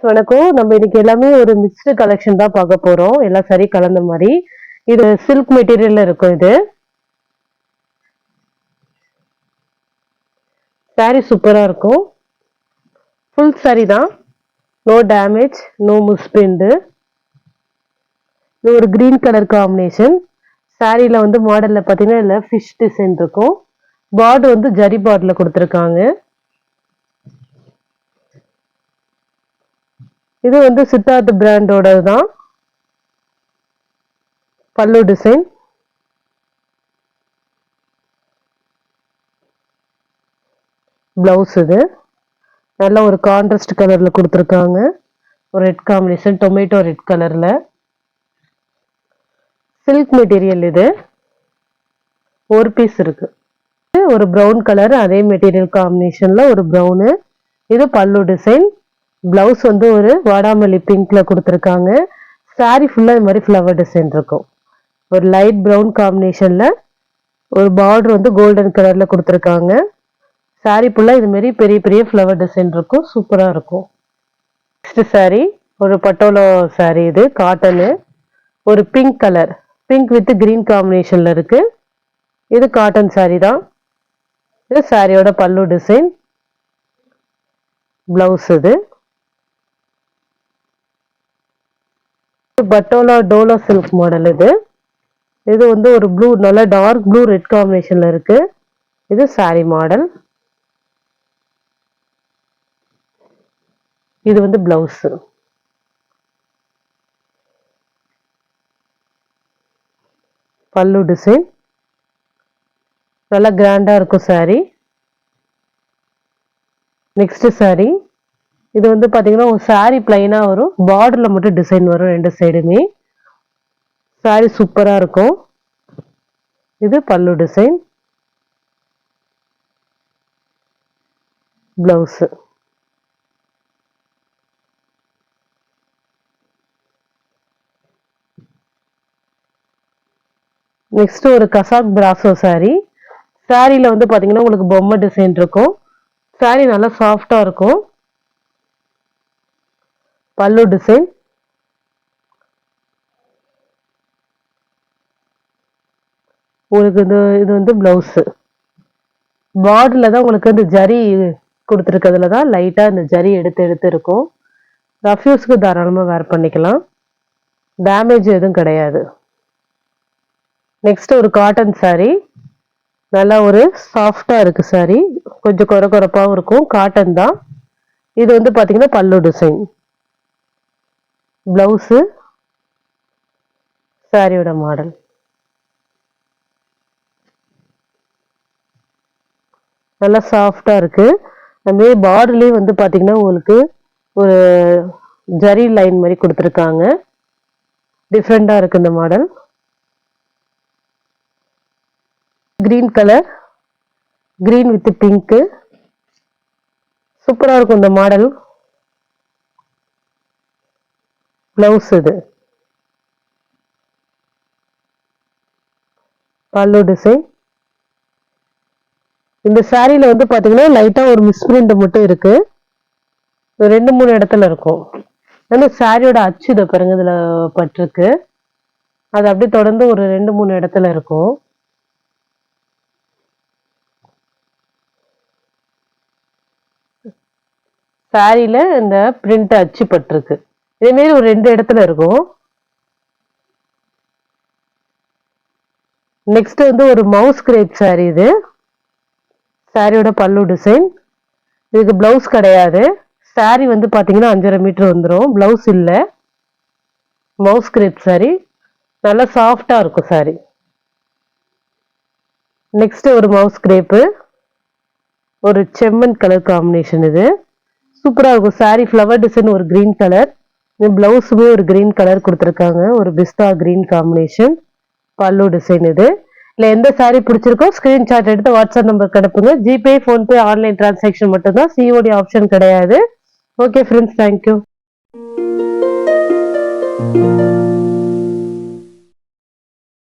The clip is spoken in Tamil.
வணக்கம். நம்ம இன்னைக்கு எல்லாமே ஒரு மிக்ஸ்டு கலெக்ஷன் தான் பார்க்க போறோம். எல்லாம் சரி கலந்த மாதிரி. இது சில்க் மெட்டீரியல்ல இருக்கும். இது சாரி சூப்பரா இருக்கும். ஃபுல் சாரி தான். No damage, no misprint. இது ஒரு கிரீன் கலர் காம்பினேஷன். சாரியில வந்து மாடல்ல பாத்தீங்கன்னா இல்ல ஃபிஷ் டிசைன் இருக்கும். பார்டர் வந்து ஜரி பார்டர்ல கொடுத்துருக்காங்க. இது வந்து சித்தார்த் பிராண்டோட தான். பல்லு டிசைன், பிளவுஸ் இது நல்ல ஒரு கான்ட்ராஸ்ட் கலர்ல கொடுத்துருக்காங்க. ஒரு ரெட் காம்பினேஷன், டொமேட்டோ ரெட் கலர்ல. சில்க் மெட்டீரியல் இது. ஒரு பீஸ் இருக்கு. ஒரு பிரவுன் கலர், அதே மெட்டீரியல் காம்பினேஷன்ல ஒரு பிரவுனு. இது பல்லு டிசைன். பிளவுஸ் வந்து ஒரு வாடாமல்லி பிங்க்ல கொடுத்துருக்காங்க. சாரி ஃபுல்லா இது மாதிரி ஃப்ளவர் டிசைன் இருக்கும். ஒரு லைட் பிரவுன் காம்பினேஷன்ல ஒரு பார்டர் வந்து கோல்டன் கலர்ல கொடுத்துருக்காங்க. சாரி ஃபுல்லா இது மாதிரி பெரிய பெரிய ஃப்ளவர் டிசைன் இருக்கும். சூப்பரா இருக்கும். நெக்ஸ்ட் சாரி ஒரு பட்டோலா சாரி. இது காட்டனு. ஒரு pink colour, pink with green காம்பினேஷன்ல இருக்கு. இது காட்டன் சாரி தான். இது சாரியோட பல்லு டிசைன், பிளவுஸ். இது பட்டோலா டோலா சில்க் மாடல். இது வந்து ஒரு ப்ளூ, நல்ல டார்க் ப்ளூ ரெட் காம்பினேஷன்ல இருக்கு. இது சாரி மாடல். இது வந்து பிளவுஸ். பல்லு டிசைன் நல்லா கிராண்டா இருக்கும் சாரி. நெக்ஸ்ட் சாரி இது வந்து பாத்தீங்கன்னா ஒரு சாரி பிளைனா வரும். பார்டர்ல மட்டும் டிசைன் வரும் ரெண்டு சைடுமே. சாரி சூப்பரா இருக்கும். இது பல்லு டிசைன், பிளவுஸ். நெக்ஸ்ட் ஒரு கசாக் பிராசோ சாரி. சாரியில வந்து பாத்தீங்கன்னா உங்களுக்கு பொம்மை டிசைன் இருக்கும். சாரி நல்லா சாஃப்டா இருக்கும். பல்லு டிசைன், உங்களுக்கு இது வந்து பிளவுஸ். பார்டர்ல தான் உங்களுக்கு இந்த ஜரி கொடுத்துருக்கிறதுல தான் லைட்டா இந்த ஜரி எடுத்து எடுத்து இருக்கும். ரஃப்யூஸ்க்கு தாராளமா வேர் பண்ணிக்கலாம். டேமேஜ் எதுவும் கிடையாது. நெக்ஸ்ட் ஒரு காட்டன் சாரி. நல்லா ஒரு சாஃப்டா இருக்கு சாரி. கொஞ்சம் கொர கொரப்பாவும் இருக்கும். காட்டன் தான். இது வந்து பாத்தீங்கன்னா பல்லு டிசைன், பிளவுஸ், சாரியோட மாடல். நல்லா சாஃப்டா இருக்கு. அதுமாரி பார்டர்லயே வந்து பாத்தீங்கன்னா உங்களுக்கு ஒரு ஜரி லைன் மாதிரி கொடுத்துருக்காங்க. டிஃப்ரெண்டா இருக்கு இந்த model. Green colour, green with pink. சூப்பரா இருக்கும் இந்த மாடல். பிளவுஸ். இது பல்லு டிசைன். இந்த சாரியில வந்து பாத்தீங்கன்னா லைட்டா ஒரு மிஸ்பிரிண்ட் மட்டும் இருக்கு. ரெண்டு மூணு இடத்துல இருக்கும். ஆனா சாரியோட அச்சு இதை பாருங்க இதுல பட்டிருக்கு. அது அப்படியே தொடர்ந்து ஒரு ரெண்டு மூணு இடத்துல இருக்கும். சாரியில இந்த பிரிண்ட் அச்சு பட்டிருக்கு. இதே மாதிரி ஒரு ரெண்டு இடத்துல இருக்கும். நெக்ஸ்ட் வந்து ஒரு மவுஸ் கிரேப் சாரி. இது சாரியோட பல்லு டிசைன். இதுக்கு பிளவுஸ் கிடையாது. சாரி வந்து பாத்தீங்கன்னா 5.5 மீட்டர் வந்துடும். பிளவுஸ் இல்ல. Mouse crepe sari. நல்லா சாஃப்டா இருக்கும் சாரி. நெக்ஸ்ட் ஒரு மவுஸ் கிரேப்பு, ஒரு செம்மன் கலர் காம்பினேஷன். இது சூப்பரா இருக்கும். சாரி ஃப்ளவர் டிசைன் ஒரு கிரீன் கலர். பிளவுஸுமே ஒரு கிரீன் கலர் கொடுத்துருக்காங்க. ஒரு பிஸ்தா கிரீன் காம்பினேஷன். பல்லு டிசைன். இது இல்ல எந்த சாரி பிடிச்சிருக்கோ ஸ்கிரீன்ஷாட் எடுத்து வாட்ஸ்அப் நம்பருக்கு அனுப்புங்க. ஜிபே, போன்பே, ஆன்லைன் டிரான்சாக்ஷன் மட்டும் தான். சிஓடி ஆப்ஷன் கிடையாது. Okay friends, thank you.